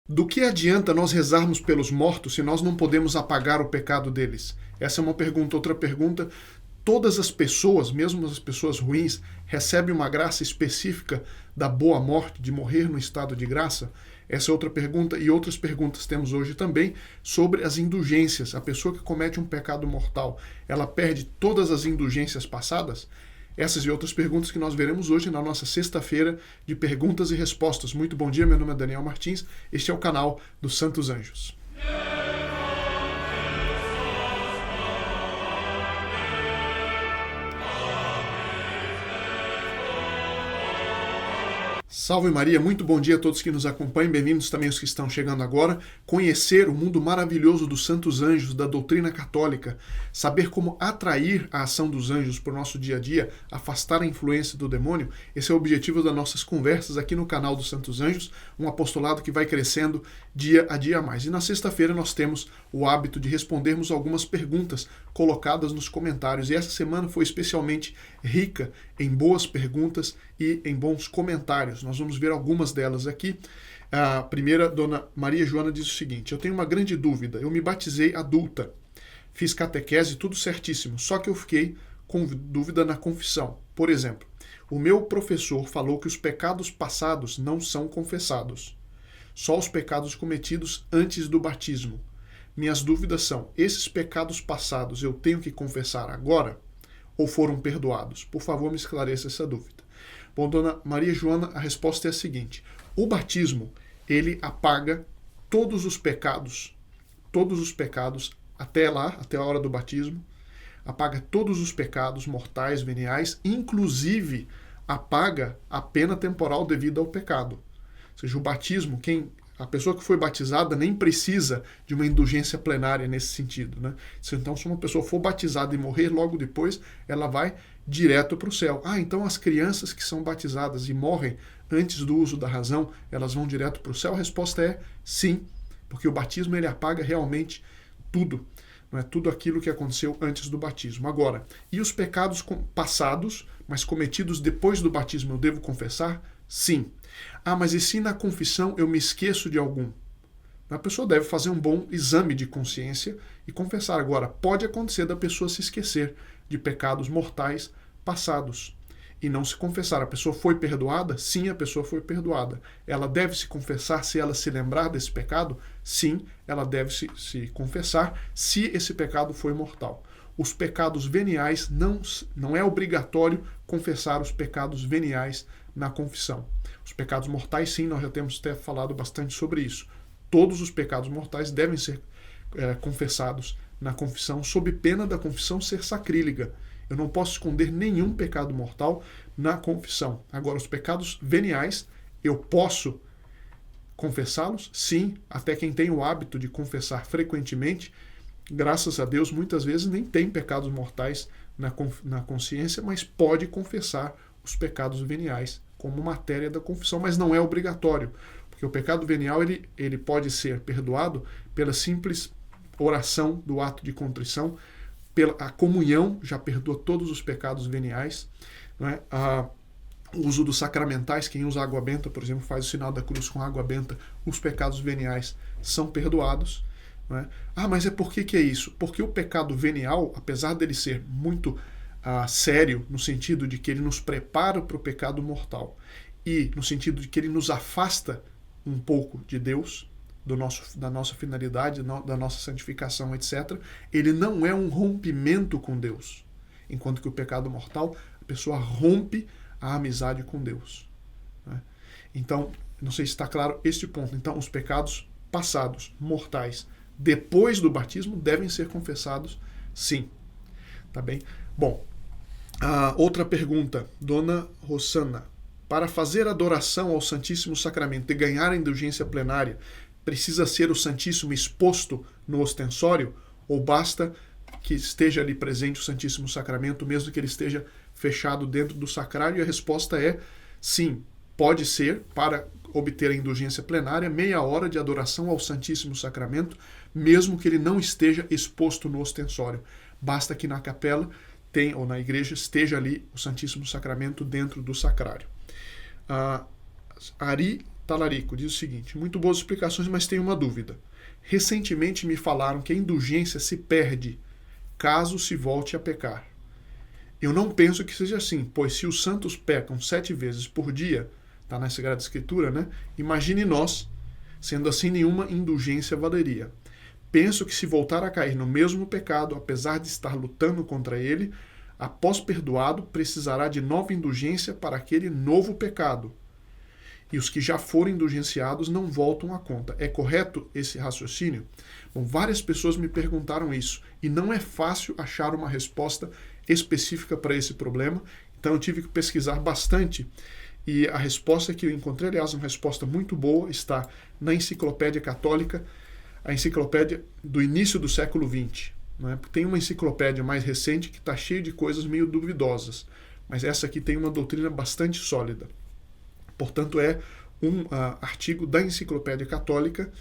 Do que adianta nós rezarmos pelos mortos se nós não podemos apagar o pecado deles? Essa é uma pergunta. Outra pergunta: todas as pessoas, mesmo as pessoas ruins, recebem uma graça específica da boa morte, de morrer no estado de graça? Essa é outra pergunta. E outras perguntas temos hoje também sobre as indulgências. A pessoa que comete um pecado mortal, ela perde todas as indulgências passadas? Essas e outras perguntas que nós veremos hoje na nossa sexta-feira de perguntas e respostas. Muito bom dia, meu nome é Daniel Martins, este é o canal dos Santos Anjos. Salve Maria, muito bom dia a todos que nos acompanham, bem-vindos também os que estão chegando agora. Conhecer o mundo maravilhoso dos santos anjos, da doutrina católica, saber como atrair a ação dos anjos para o nosso dia a dia, afastar a influência do demônio, esse é o objetivo das nossas conversas aqui no canal dos Santos Anjos, um apostolado que vai crescendo dia a dia a mais. E na sexta-feira nós temos o hábito de respondermos algumas perguntas colocadas nos comentários, e essa semana foi especialmente rica em boas perguntas e em bons comentários. Nós vamos ver algumas delas aqui. A primeira, Dona Maria Joana, diz o seguinte: eu tenho uma grande dúvida. Eu me batizei adulta, fiz catequese, tudo certíssimo, só que eu fiquei com dúvida na confissão. Por exemplo, o meu professor falou que os pecados passados não são confessados, só os pecados cometidos antes do batismo. Minhas dúvidas são: esses pecados passados eu tenho que confessar agora ou foram perdoados? Por favor, me esclareça essa dúvida. Bom, Dona Maria Joana, a resposta é a seguinte: o batismo, ele apaga todos os pecados até lá, até a hora do batismo, apaga todos os pecados mortais, veniais, inclusive apaga a pena temporal devida ao pecado. Ou seja, o batismo, a pessoa que foi batizada nem precisa de uma indulgência plenária nesse sentido, né? Então, se uma pessoa for batizada e morrer logo depois, ela vai direto para o céu. Então as crianças que são batizadas e morrem antes do uso da razão, elas vão direto para o céu? A resposta é sim, porque o batismo ele apaga realmente tudo, não é? Tudo aquilo que aconteceu antes do batismo. Agora, e os pecados passados, mas cometidos depois do batismo, eu devo confessar? Sim. Mas e se na confissão eu me esqueço de algum? A pessoa deve fazer um bom exame de consciência e confessar. Agora, pode acontecer da pessoa se esquecer de pecados mortais passados e não se confessar. A pessoa foi perdoada? Sim, a pessoa foi perdoada. Ela deve se confessar se ela se lembrar desse pecado? Sim, ela deve se confessar se esse pecado foi mortal. Os pecados veniais, não é obrigatório confessar os pecados veniais na confissão. Os pecados mortais, sim, nós já temos até falado bastante sobre isso. Todos os pecados mortais devem ser confessados na confissão, sob pena da confissão ser sacrílega. Eu não posso esconder nenhum pecado mortal na confissão. Agora, os pecados veniais, eu posso confessá-los? Sim, até quem tem o hábito de confessar frequentemente, graças a Deus, muitas vezes nem tem pecados mortais na consciência, mas pode confessar os pecados veniais como matéria da confissão, mas não é obrigatório, porque o pecado venial ele pode ser perdoado pela simples oração do ato de contrição, a comunhão já perdoa todos os pecados veniais, não é? O uso dos sacramentais, quem usa água benta, por exemplo, faz o sinal da cruz com água benta, os pecados veniais são perdoados. Não é? Mas por que é isso? Porque o pecado venial, apesar dele ser muito sério, no sentido de que ele nos prepara para o pecado mortal e no sentido de que ele nos afasta um pouco de Deus, da nossa finalidade, da nossa santificação, etc., ele não é um rompimento com Deus. Enquanto que o pecado mortal, a pessoa rompe a amizade com Deus. Né? Então, não sei se está claro este ponto. Então, os pecados passados, mortais, depois do batismo, devem ser confessados, sim. Tá bem? Bom, outra pergunta, Dona Rosana. Para fazer adoração ao Santíssimo Sacramento e ganhar a indulgência plenária, precisa ser o Santíssimo exposto no ostensório? Ou basta que esteja ali presente o Santíssimo Sacramento, mesmo que ele esteja fechado dentro do sacrário? E a resposta é sim, pode ser, para obter a indulgência plenária, meia hora de adoração ao Santíssimo Sacramento, mesmo que ele não esteja exposto no ostensório. Basta que na capela ou na igreja esteja ali o Santíssimo Sacramento dentro do sacrário. Ari Talarico diz o seguinte: muito boas explicações, mas tenho uma dúvida. Recentemente me falaram que a indulgência se perde caso se volte a pecar. Eu não penso que seja assim, pois se os santos pecam 7 vezes por dia, está na Sagrada Escritura, né? Imagine nós, sendo assim nenhuma indulgência valeria. Penso que se voltar a cair no mesmo pecado, apesar de estar lutando contra ele, após perdoado, precisará de nova indulgência para aquele novo pecado. E os que já foram indulgenciados não voltam à conta. É correto esse raciocínio? Bom, várias pessoas me perguntaram isso, e não é fácil achar uma resposta específica para esse problema, então eu tive que pesquisar bastante, e a resposta que eu encontrei, aliás, uma resposta muito boa, está na Enciclopédia Católica, a enciclopédia do início do século XX. Né? Tem uma enciclopédia mais recente que está cheia de coisas meio duvidosas, mas essa aqui tem uma doutrina bastante sólida. Portanto, é um artigo da Enciclopédia Católica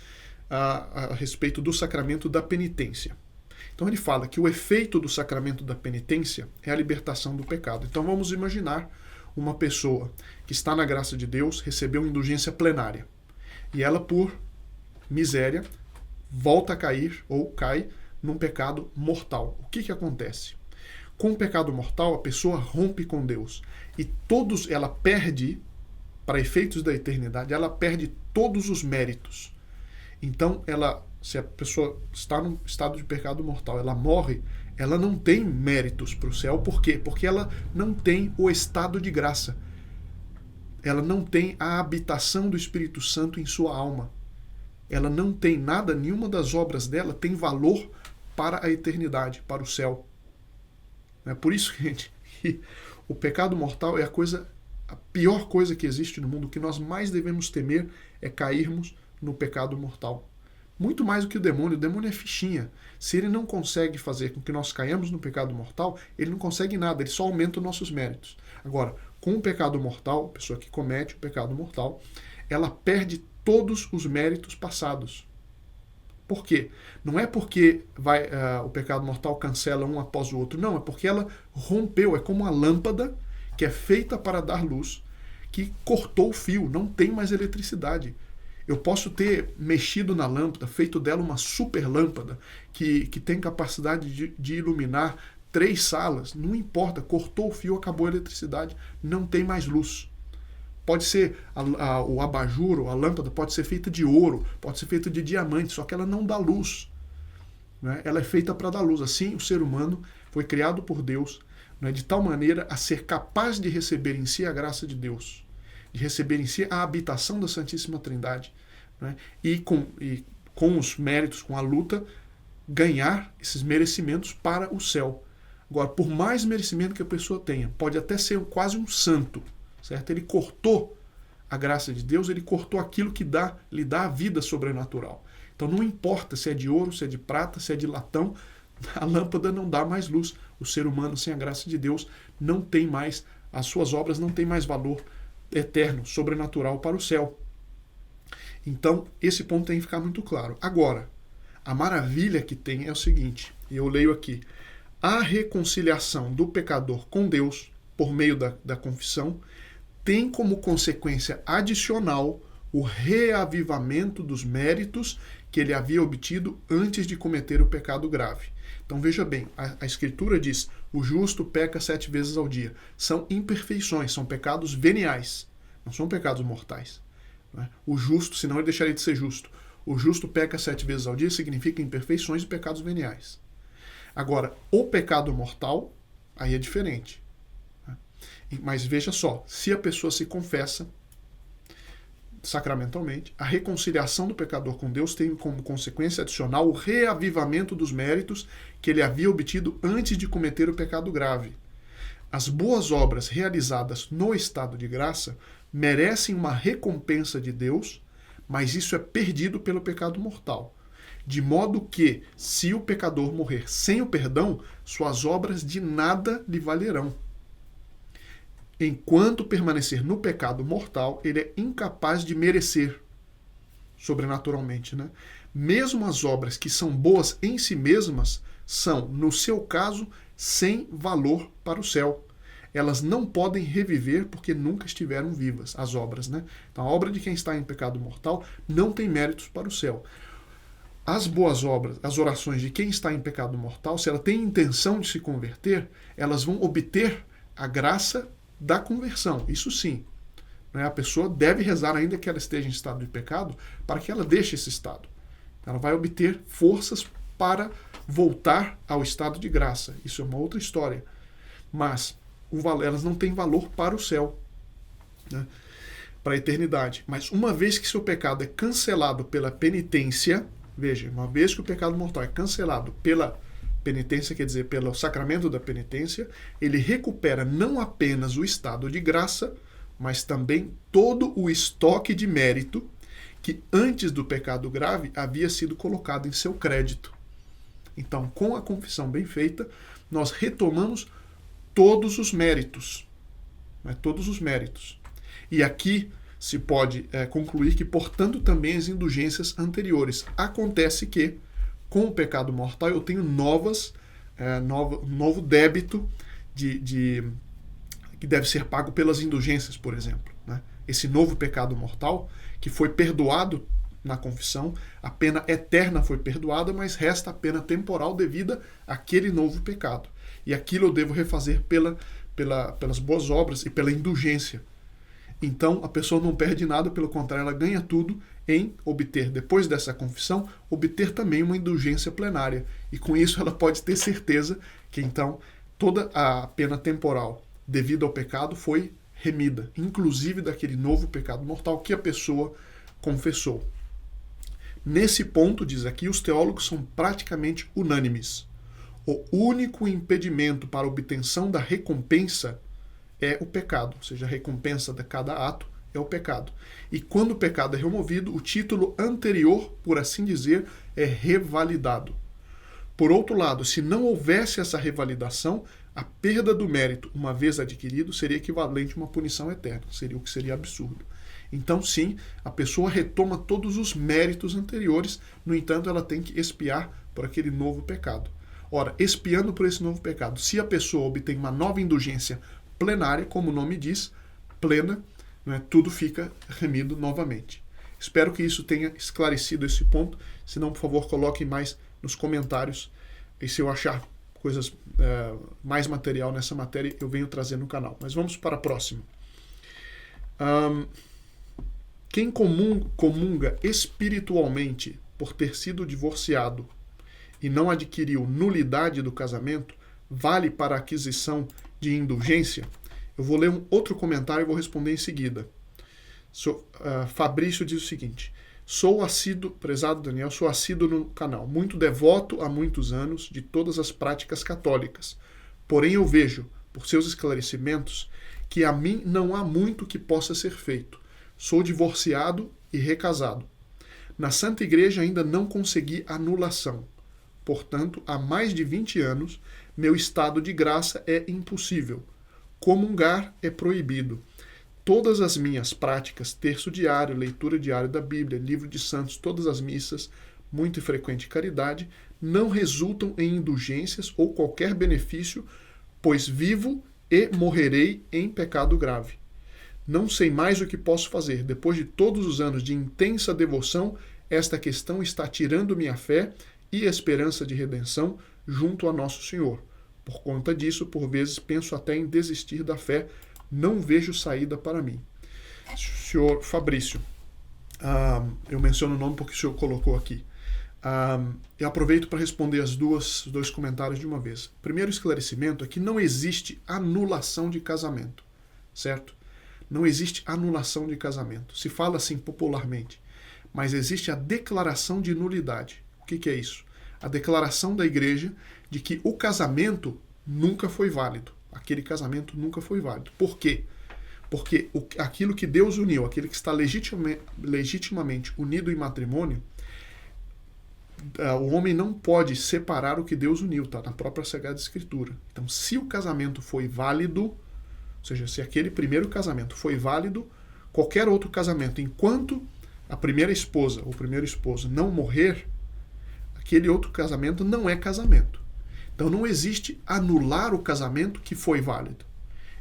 a respeito do sacramento da penitência. Então ele fala que o efeito do sacramento da penitência é a libertação do pecado. Então vamos imaginar uma pessoa que está na graça de Deus, recebeu uma indulgência plenária, e ela, por miséria, volta a cair ou cai num pecado mortal. O que acontece? Com o pecado mortal, a pessoa rompe com Deus e ela perde, para efeitos da eternidade, ela perde todos os méritos. Então, se a pessoa está num estado de pecado mortal, ela morre, ela não tem méritos para o céu. Por quê? Porque ela não tem o estado de graça. Ela não tem a habitação do Espírito Santo em sua alma. Ela não tem nada, nenhuma das obras dela tem valor para a eternidade, para o céu. É por isso, gente, que o pecado mortal é a pior coisa que existe no mundo. O que nós mais devemos temer é cairmos no pecado mortal. Muito mais do que o demônio. O demônio é fichinha. Se ele não consegue fazer com que nós caiamos no pecado mortal, ele não consegue nada, ele só aumenta os nossos méritos. Agora, com o pecado mortal, a pessoa que comete o pecado mortal, ela perde todos os méritos passados. Por quê? Não é porque o pecado mortal cancela um após o outro. Não, é porque ela rompeu. É como uma lâmpada que é feita para dar luz, que cortou o fio, não tem mais eletricidade. Eu posso ter mexido na lâmpada, feito dela uma super lâmpada, que tem capacidade de iluminar 3 salas. Não importa, cortou o fio, acabou a eletricidade, não tem mais luz. Pode ser o abajur, ou a lâmpada, pode ser feita de ouro, pode ser feita de diamante, só que ela não dá luz. Né? Ela é feita para dar luz. Assim, o ser humano foi criado por Deus, né, de tal maneira a ser capaz de receber em si a graça de Deus, de receber em si a habitação da Santíssima Trindade, né, e com os méritos, com a luta, ganhar esses merecimentos para o céu. Agora, por mais merecimento que a pessoa tenha, pode até ser quase um santo, certo? Ele cortou a graça de Deus, ele cortou aquilo que lhe dá a vida sobrenatural. Então não importa se é de ouro, se é de prata, se é de latão, a lâmpada não dá mais luz. O ser humano, sem a graça de Deus, não tem mais, as suas obras não têm mais valor eterno, sobrenatural para o céu. Então, esse ponto tem que ficar muito claro. Agora, a maravilha que tem é o seguinte, e eu leio aqui: a reconciliação do pecador com Deus, por meio da confissão, tem como consequência adicional o reavivamento dos méritos que ele havia obtido antes de cometer o pecado grave. Então veja bem, a Escritura diz: o justo peca 7 vezes ao dia. São imperfeições, são pecados veniais, não são pecados mortais. Né? O justo, senão ele deixaria de ser justo. O justo peca 7 vezes ao dia significa imperfeições e pecados veniais. Agora, o pecado mortal, aí é diferente. Né? Mas veja só, se a pessoa se confessa sacramentalmente, a reconciliação do pecador com Deus tem como consequência adicional o reavivamento dos méritos que ele havia obtido antes de cometer o pecado grave. As boas obras realizadas no estado de graça merecem uma recompensa de Deus, mas isso é perdido pelo pecado mortal. De modo que, se o pecador morrer sem o perdão, suas obras de nada lhe valerão. Enquanto permanecer no pecado mortal, ele é incapaz de merecer sobrenaturalmente, né? Mesmo as obras que são boas em si mesmas são, no seu caso, sem valor para o céu. elas não podem reviver porque nunca estiveram vivas, as obras, né? Então a obra de quem está em pecado mortal não tem méritos para o céu. As boas obras, as orações de quem está em pecado mortal, se ela tem intenção de se converter, elas vão obter a graça da conversão, isso sim. A pessoa deve rezar ainda que ela esteja em estado de pecado para que ela deixe esse estado. Ela vai obter forças para voltar ao estado de graça. Isso é uma outra história. Mas elas não têm valor para o céu, né? Para a eternidade. Mas uma vez que seu pecado é cancelado pela penitência, veja, uma vez que o pecado mortal é cancelado pela penitência, quer dizer, pelo sacramento da penitência, ele recupera não apenas o estado de graça, mas também todo o estoque de mérito que antes do pecado grave havia sido colocado em seu crédito. Então, com a confissão bem feita, nós retomamos todos os méritos. Né? Todos os méritos. E aqui se pode concluir que, portanto, também as indulgências anteriores. Acontece que, com o pecado mortal, eu tenho novo débito que deve ser pago pelas indulgências, por exemplo. Né? Esse novo pecado mortal, que foi perdoado na confissão, a pena eterna foi perdoada, mas resta a pena temporal devida àquele novo pecado. E aquilo eu devo refazer pelas boas obras e pela indulgência. Então, a pessoa não perde nada, pelo contrário, ela ganha tudo em obter, depois dessa confissão, obter também uma indulgência plenária. E com isso ela pode ter certeza que, então, toda a pena temporal devido ao pecado foi remida, inclusive daquele novo pecado mortal que a pessoa confessou. Nesse ponto, diz aqui, os teólogos são praticamente unânimes. O único impedimento para a obtenção da recompensa é o pecado, ou seja, a recompensa de cada ato é o pecado. E quando o pecado é removido, o título anterior, por assim dizer, é revalidado. Por outro lado, se não houvesse essa revalidação, a perda do mérito, uma vez adquirido, seria equivalente a uma punição eterna, seria o que seria absurdo. Então, sim, a pessoa retoma todos os méritos anteriores, no entanto, ela tem que expiar por aquele novo pecado. Ora, expiando por esse novo pecado, se a pessoa obtém uma nova indulgência plenária, como o nome diz, plena, né, tudo fica remido novamente. Espero que isso tenha esclarecido esse ponto. Se não, por favor, coloquem mais nos comentários. E se eu achar mais material nessa matéria, eu venho trazer no canal. Mas vamos para a próxima. Quem comunga espiritualmente por ter sido divorciado e não adquiriu nulidade do casamento, vale para a aquisição de indulgência? Eu vou ler um outro comentário e vou responder em seguida. Fabrício diz o seguinte: sou assíduo, prezado Daniel, sou assíduo no canal, muito devoto há muitos anos de todas as práticas católicas. Porém eu vejo, por seus esclarecimentos, que a mim não há muito que possa ser feito. Sou divorciado e recasado. Na Santa Igreja ainda não consegui anulação. Portanto, há mais de 20 anos, meu estado de graça é impossível. Comungar é proibido. Todas as minhas práticas, terço diário, leitura diária da Bíblia, livro de santos, todas as missas, muito e frequente caridade, não resultam em indulgências ou qualquer benefício, pois vivo e morrerei em pecado grave. Não sei mais o que posso fazer. Depois de todos os anos de intensa devoção, esta questão está tirando minha fé e esperança de redenção junto a Nosso Senhor. Por conta disso, por vezes, penso até em desistir da fé. Não vejo saída para mim. Senhor Fabrício, eu menciono o nome porque o senhor colocou aqui. Eu aproveito para responder os dois comentários de uma vez. O primeiro esclarecimento é que não existe anulação de casamento, certo? Não existe anulação de casamento. Se fala assim popularmente. Mas existe a declaração de nulidade. O que é isso? A declaração da igreja de que o casamento nunca foi válido. Aquele casamento nunca foi válido. Por quê? Porque aquilo que Deus uniu, aquele que está legitimamente unido em matrimônio, o homem não pode separar o que Deus uniu, tá? Na própria Sagrada Escritura. Então, se o casamento foi válido, ou seja, se aquele primeiro casamento foi válido, qualquer outro casamento, enquanto a primeira esposa ou o primeiro esposo não morrer, aquele outro casamento não é casamento. Então não existe anular o casamento que foi válido.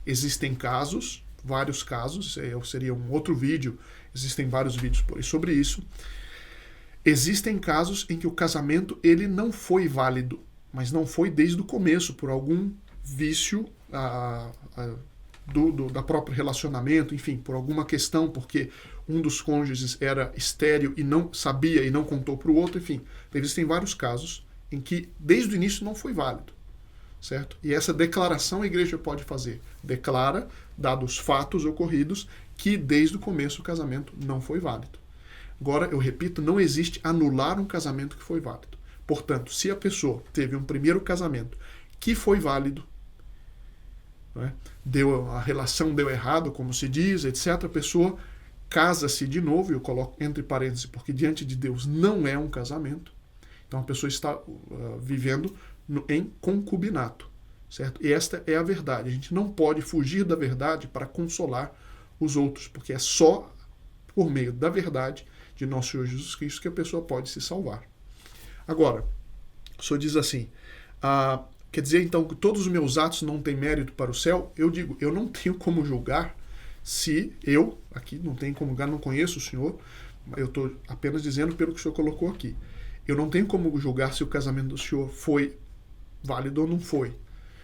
Existem casos, vários casos, seria um outro vídeo, existem vários vídeos sobre isso. Existem casos em que o casamento ele não foi válido, mas não foi desde o começo, por algum vício da próprio relacionamento, enfim, por alguma questão, porque um dos cônjuges era estéril e não sabia e não contou para o outro, enfim. Existem vários casos em que desde o início não foi válido, certo? E essa declaração a igreja pode fazer. Declara, dados os fatos ocorridos, que desde o começo o casamento não foi válido. Agora, eu repito, não existe anular um casamento que foi válido. Portanto, se a pessoa teve um primeiro casamento que foi válido, né, a relação deu errado, como se diz, etc., a pessoa casa-se de novo, eu coloco entre parênteses, porque diante de Deus não é um casamento, então a pessoa está vivendo em concubinato, certo? E esta é a verdade. A gente não pode fugir da verdade para consolar os outros, porque é só por meio da verdade de nosso Senhor Jesus Cristo que a pessoa pode se salvar. Agora, o Senhor diz assim, quer dizer então que todos os meus atos não têm mérito para o céu? Eu digo, eu não tenho como julgar se eu, aqui não tenho como julgar, não conheço o Senhor, eu estou apenas dizendo pelo que o Senhor colocou aqui. Eu não tenho como julgar se o casamento do Senhor foi válido ou não foi.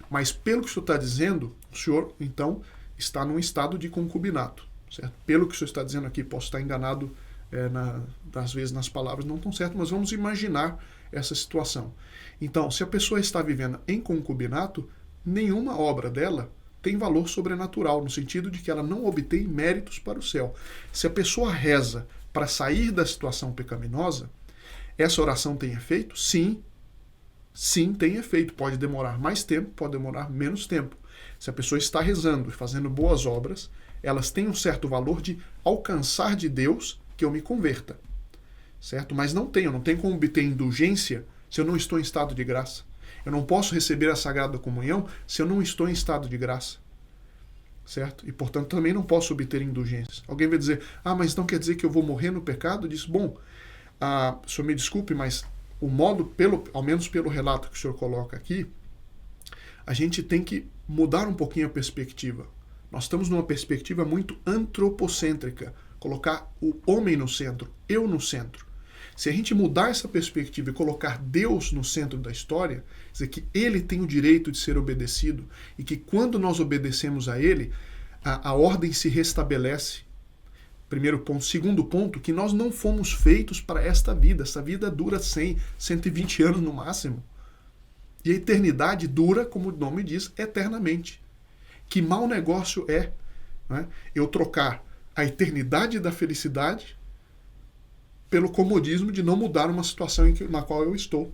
Mas pelo que o Senhor está dizendo, o Senhor, então, está num estado de concubinato, certo? Pelo que o Senhor está dizendo aqui, posso estar enganado, às vezes nas palavras não estão certas, mas vamos imaginar essa situação. Então, se a pessoa está vivendo em concubinato, nenhuma obra dela tem valor sobrenatural, no sentido de que ela não obtém méritos para o céu. Se a pessoa reza para sair da situação pecaminosa, essa oração tem efeito? Sim. Sim, tem efeito. Pode demorar mais tempo, pode demorar menos tempo. Se a pessoa está rezando e fazendo boas obras, elas têm um certo valor de alcançar de Deus que eu me converta, certo? Mas não tenho como obter indulgência se eu não estou em estado de graça. Eu não posso receber a Sagrada Comunhão se eu não estou em estado de graça, certo? E, portanto, também não posso obter indulgência. Alguém vai dizer, mas não quer dizer que eu vou morrer no pecado? Eu disse, bom, o senhor me desculpe, mas o modo, ao menos pelo relato que o senhor coloca aqui, a gente tem que mudar um pouquinho a perspectiva. Nós estamos numa perspectiva muito antropocêntrica, colocar o homem no centro, eu no centro. Se a gente mudar essa perspectiva e colocar Deus no centro da história, dizer que Ele tem o direito de ser obedecido e que quando nós obedecemos a Ele, a ordem se restabelece. Primeiro ponto. Segundo ponto, que nós não fomos feitos para esta vida. Essa vida dura 100, 120 anos no máximo. E a eternidade dura, como o nome diz, eternamente. Que mau negócio é, né, eu trocar a eternidade da felicidade pelo comodismo de não mudar uma situação na qual eu estou.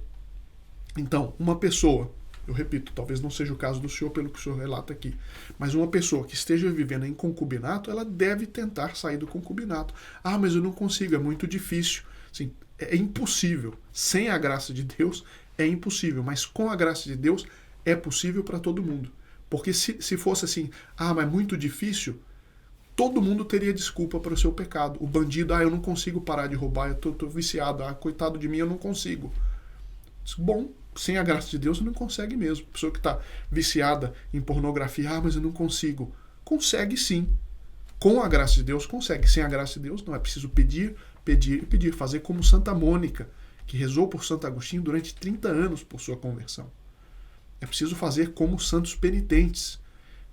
Então, uma pessoa, eu repito, talvez não seja o caso do senhor pelo que o senhor relata aqui, mas uma pessoa que esteja vivendo em concubinato, ela deve tentar sair do concubinato. Mas eu não consigo, é muito difícil. Assim, é impossível. Sem a graça de Deus, é impossível. Mas com a graça de Deus, é possível para todo mundo. Porque se fosse assim, mas é muito difícil, todo mundo teria desculpa para o seu pecado. O bandido, eu não consigo parar de roubar, eu tô viciado, coitado de mim, eu não consigo. Bom, sem a graça de Deus, você não consegue mesmo. A pessoa que está viciada em pornografia, mas eu não consigo. Consegue sim. Com a graça de Deus, consegue. Sem a graça de Deus, não. É preciso pedir, pedir e pedir. Fazer como Santa Mônica, que rezou por Santo Agostinho durante 30 anos por sua conversão. É preciso fazer como santos penitentes,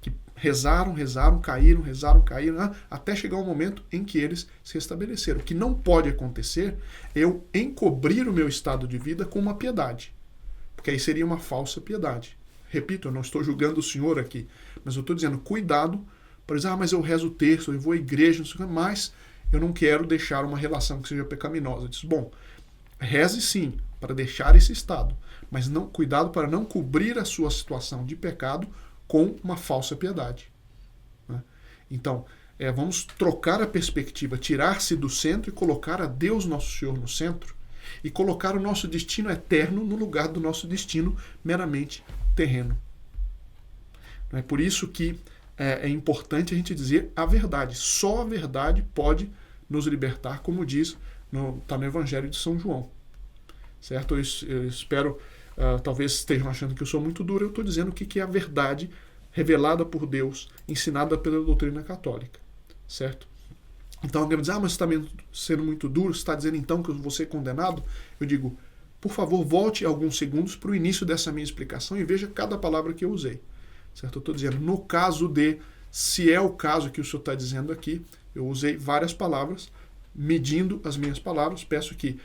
que rezaram, caíram, até chegar um momento em que eles se restabeleceram. O que não pode acontecer é eu encobrir o meu estado de vida com uma piedade, porque aí seria uma falsa piedade. Repito, eu não estou julgando o senhor aqui, mas eu estou dizendo, cuidado, para dizer, mas eu rezo o terço, eu vou à igreja, mas eu não quero deixar uma relação que seja pecaminosa. Eu disse, bom, reze sim, para deixar esse estado, mas cuidado para não cobrir a sua situação de pecado com uma falsa piedade. Né? Então, vamos trocar a perspectiva, tirar-se do centro e colocar a Deus Nosso Senhor no centro e colocar o nosso destino eterno no lugar do nosso destino meramente terreno. É por isso que é importante a gente dizer a verdade. Só a verdade pode nos libertar, como diz, está no Evangelho de São João. Certo? Eu espero, talvez estejam achando que eu sou muito duro, eu estou dizendo o que é a verdade revelada por Deus, ensinada pela doutrina católica, certo? Então alguém diz, mas você está sendo muito duro, você está dizendo então que eu vou ser condenado? Eu digo, por favor, volte alguns segundos para o início dessa minha explicação e veja cada palavra que eu usei, certo? Eu estou dizendo, no caso de, se é o caso que o senhor está dizendo aqui, eu usei várias palavras, medindo as minhas palavras, peço que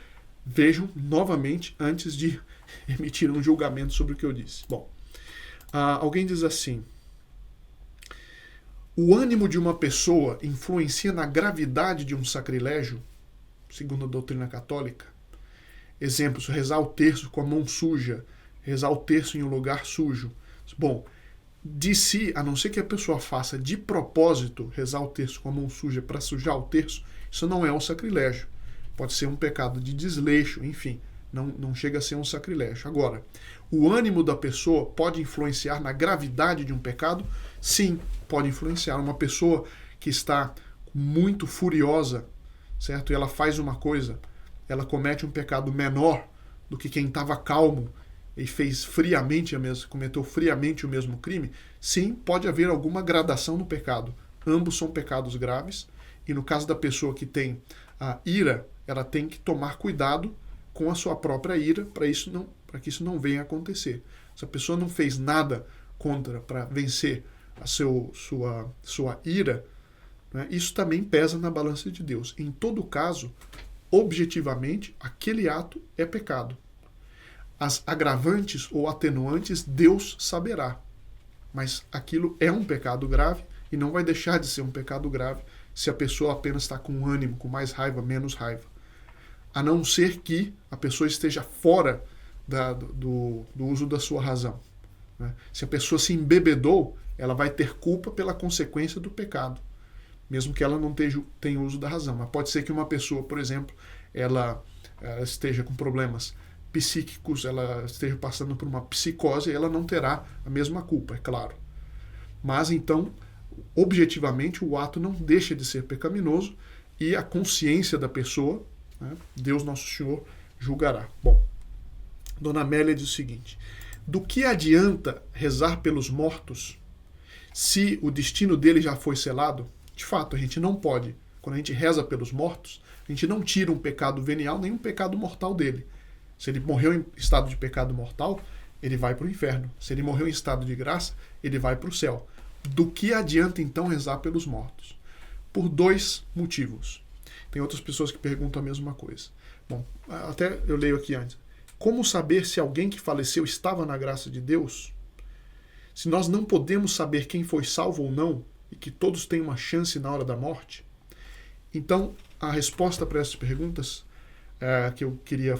vejam novamente antes de emitir um julgamento sobre o que eu disse. Bom, alguém diz assim, o ânimo de uma pessoa influencia na gravidade de um sacrilégio, segundo a doutrina católica? Exemplos, rezar o terço com a mão suja, rezar o terço em um lugar sujo. Bom, de si, a não ser que a pessoa faça de propósito rezar o terço com a mão suja para sujar o terço, isso não é um sacrilégio. Pode ser um pecado de desleixo, enfim, não chega a ser um sacrilégio. Agora, o ânimo da pessoa pode influenciar na gravidade de um pecado? Sim, pode influenciar. Uma pessoa que está muito furiosa, certo? E ela faz uma coisa, ela comete um pecado menor do que quem estava calmo e fez cometeu friamente o mesmo crime. Sim, pode haver alguma gradação no pecado. Ambos são pecados graves. E no caso da pessoa que tem a ira, ela tem que tomar cuidado com a sua própria ira para que isso não venha a acontecer. Se a pessoa não fez nada contra para vencer a sua ira, né, isso também pesa na balança de Deus. Em todo caso, objetivamente, aquele ato é pecado. As agravantes ou atenuantes, Deus saberá. Mas aquilo é um pecado grave e não vai deixar de ser um pecado grave se a pessoa apenas está com ânimo, com mais raiva, menos raiva. A não ser que a pessoa esteja fora do uso da sua razão. Né? Se a pessoa se embebedou, ela vai ter culpa pela consequência do pecado, mesmo que ela não tenha uso da razão. Mas pode ser que uma pessoa, por exemplo, ela esteja com problemas psíquicos, ela esteja passando por uma psicose, e ela não terá a mesma culpa, é claro. Mas então, objetivamente, o ato não deixa de ser pecaminoso e a consciência da pessoa, né, Deus Nosso Senhor julgará. Bom, Dona Amélia diz o seguinte, do que adianta rezar pelos mortos se o destino dele já foi selado? De fato, a gente não pode. Quando a gente reza pelos mortos, a gente não tira um pecado venial nem um pecado mortal dele. Se ele morreu em estado de pecado mortal, ele vai para o inferno. Se ele morreu em estado de graça, ele vai para o céu. Do que adianta então rezar pelos mortos? Por dois motivos. Tem outras pessoas que perguntam a mesma coisa. Bom, até eu leio aqui antes. Como saber se alguém que faleceu estava na graça de Deus? Se nós não podemos saber quem foi salvo ou não, e que todos têm uma chance na hora da morte, então a resposta para essas perguntas que eu queria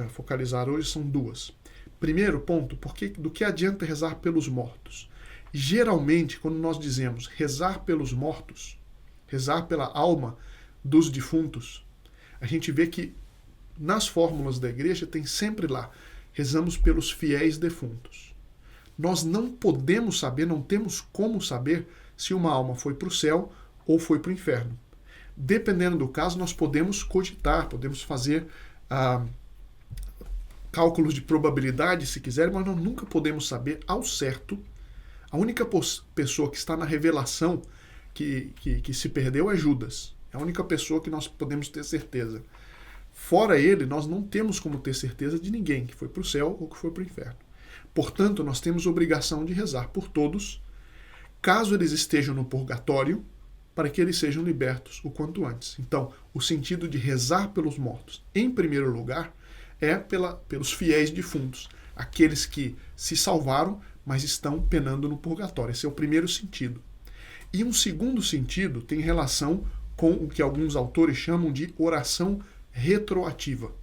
focalizar hoje são duas. Primeiro ponto, do que adianta rezar pelos mortos? Geralmente, quando nós dizemos rezar pelos mortos, rezar pela alma dos defuntos, a gente vê que nas fórmulas da igreja tem sempre lá, rezamos pelos fiéis defuntos. Nós não podemos saber, não temos como saber se uma alma foi para o céu ou foi para o inferno. Dependendo do caso, nós podemos cogitar, podemos fazer cálculos de probabilidade, se quiser, mas nós nunca podemos saber ao certo. A única pessoa que está na revelação que se perdeu é Judas. É a única pessoa que nós podemos ter certeza. Fora ele, nós não temos como ter certeza de ninguém que foi para o céu ou que foi para o inferno. Portanto, nós temos obrigação de rezar por todos, caso eles estejam no purgatório, para que eles sejam libertos o quanto antes. Então, o sentido de rezar pelos mortos, em primeiro lugar, é pelos fiéis defuntos, aqueles que se salvaram, mas estão penando no purgatório. Esse é o primeiro sentido. E um segundo sentido tem relação com o que alguns autores chamam de oração retroativa.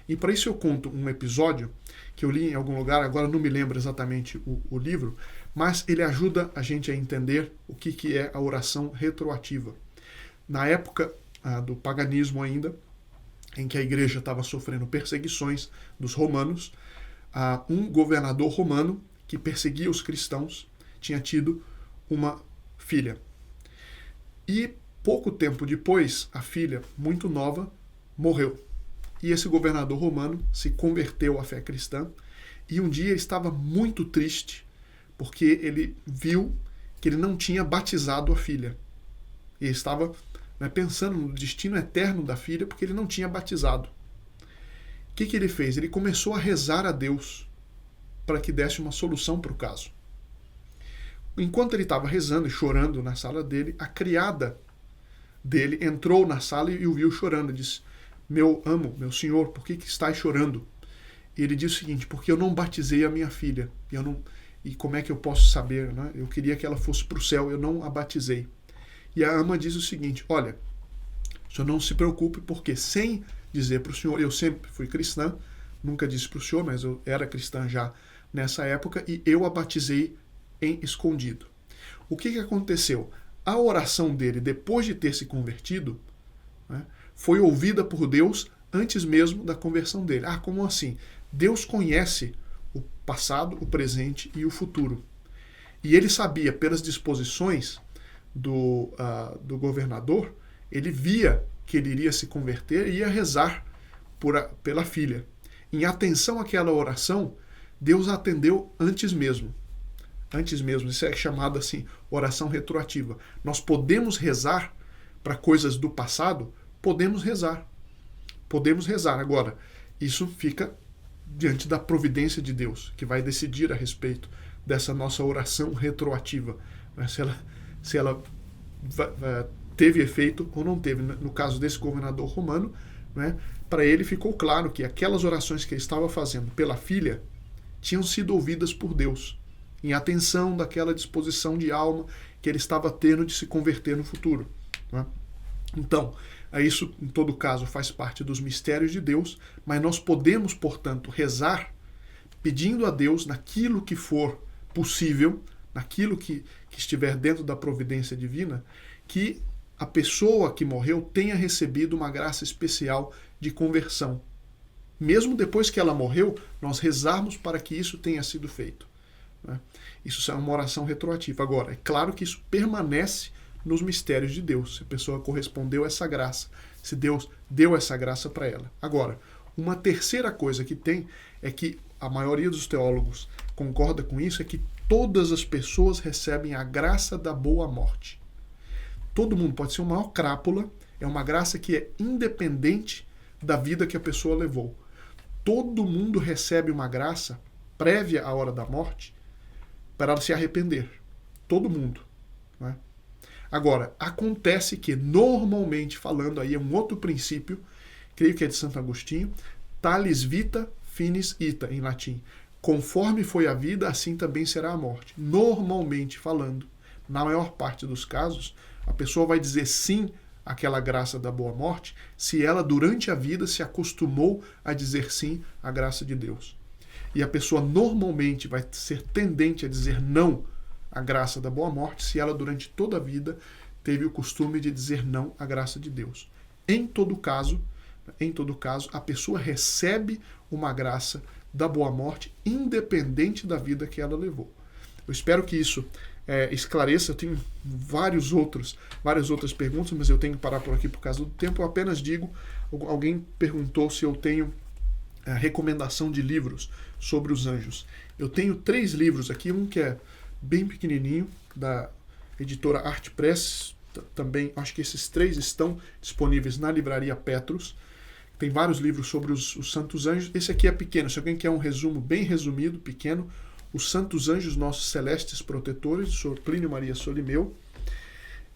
E para isso eu conto um episódio que eu li em algum lugar, agora não me lembro exatamente o livro, mas ele ajuda a gente a entender o que é a oração retroativa. Na época do paganismo ainda, em que a igreja estava sofrendo perseguições dos romanos, um governador romano que perseguia os cristãos tinha tido uma filha. E pouco tempo depois, a filha, muito nova, morreu. E esse governador romano se converteu à fé cristã e um dia estava muito triste porque ele viu que ele não tinha batizado a filha. E ele estava, né, pensando no destino eterno da filha porque ele não tinha batizado. O que ele fez? Ele começou a rezar a Deus para que desse uma solução para o caso. Enquanto ele estava rezando e chorando na sala dele, a criada dele entrou na sala e o viu chorando. Disse: meu senhor, por que estás chorando? E ele disse o seguinte: porque eu não batizei a minha filha. E como é que eu posso saber? Né? Eu queria que ela fosse para o céu, eu não a batizei. E a ama diz o seguinte: olha, o senhor não se preocupe, porque sem dizer para o senhor, eu sempre fui cristã, nunca disse para o senhor, mas eu era cristã já nessa época, e eu a batizei em escondido. O que aconteceu? A oração dele, depois de ter se convertido, né, foi ouvida por Deus antes mesmo da conversão dele. Ah, como assim? Deus conhece o passado, o presente e o futuro. E ele sabia, pelas disposições do governador, ele via que ele iria se converter e ia rezar pela filha. Em atenção àquela oração, Deus atendeu antes mesmo. Antes mesmo, isso é chamado assim, oração retroativa. Nós podemos rezar para coisas do passado? Podemos rezar. Podemos rezar. Agora, isso fica diante da providência de Deus, que vai decidir a respeito dessa nossa oração retroativa. Se ela teve efeito ou não teve. No caso desse governador romano, né, para ele ficou claro que aquelas orações que ele estava fazendo pela filha tinham sido ouvidas por Deus, em atenção daquela disposição de alma que ele estava tendo de se converter no futuro. Né? Então, isso, em todo caso, faz parte dos mistérios de Deus, mas nós podemos, portanto, rezar pedindo a Deus, naquilo que for possível, naquilo que estiver dentro da providência divina, que a pessoa que morreu tenha recebido uma graça especial de conversão. Mesmo depois que ela morreu, nós rezarmos para que isso tenha sido feito. Né? Isso é uma oração retroativa. Agora, é claro que isso permanece nos mistérios de Deus, se a pessoa correspondeu a essa graça, se Deus deu essa graça para ela. Agora, uma terceira coisa que tem é que a maioria dos teólogos concorda com isso, é que todas as pessoas recebem a graça da boa morte. Todo mundo pode ser o maior crápula, é uma graça que é independente da vida que a pessoa levou. Todo mundo recebe uma graça prévia à hora da morte para ela se arrepender. Todo mundo. Né? Agora, acontece que, normalmente falando, aí é um outro princípio, creio que é de Santo Agostinho, talis vita finis ita, em latim. Conforme foi a vida, assim também será a morte. Normalmente falando, na maior parte dos casos, a pessoa vai dizer sim àquela graça da boa morte se ela, durante a vida, se acostumou a dizer sim à graça de Deus. E a pessoa normalmente vai ser tendente a dizer não à graça da boa morte se ela, durante toda a vida, teve o costume de dizer não à graça de Deus. Em todo caso, a pessoa recebe uma graça da boa morte independente da vida que ela levou. Eu espero que isso esclareça. Eu tenho várias outras perguntas, mas eu tenho que parar por aqui por causa do tempo. Eu apenas digo, alguém perguntou se eu tenho recomendação de livros sobre os anjos. Eu tenho 3 livros aqui, um que é bem pequenininho, da editora Arte Press, também acho que esses 3 estão disponíveis na livraria Petrus. Tem vários livros sobre os santos anjos. Esse aqui é pequeno, se alguém quer um resumo bem resumido, pequeno, Os Santos Anjos Nossos Celestes Protetores, do Sr. Plínio Maria Solimeu.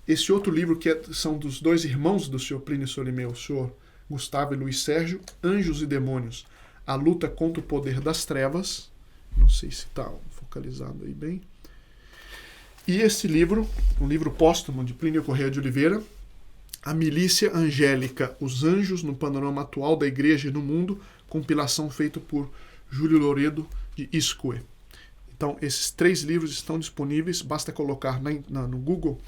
Esse outro livro são dos 2 irmãos do Sr. Plínio Solimeu, o Sr. Gustavo e Luiz Sérgio, Anjos e Demônios, a luta contra o poder das trevas. Não sei se está focalizado aí bem. E esse livro, um livro póstumo de Plínio Correia de Oliveira, A Milícia Angélica, Os Anjos no Panorama Atual da Igreja e no Mundo, compilação feita por Júlio Loredo de Isque. Então, esses 3 livros estão disponíveis, basta colocar no Google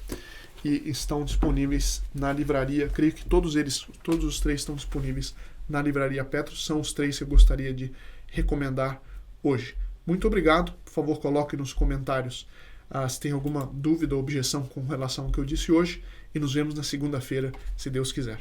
e estão disponíveis na livraria. Creio que todos os 3 estão disponíveis na livraria Petrus. São os 3 que eu gostaria de recomendar hoje. Muito obrigado. Por favor, coloque nos comentários se tem alguma dúvida ou objeção com relação ao que eu disse hoje. E nos vemos na segunda-feira, se Deus quiser.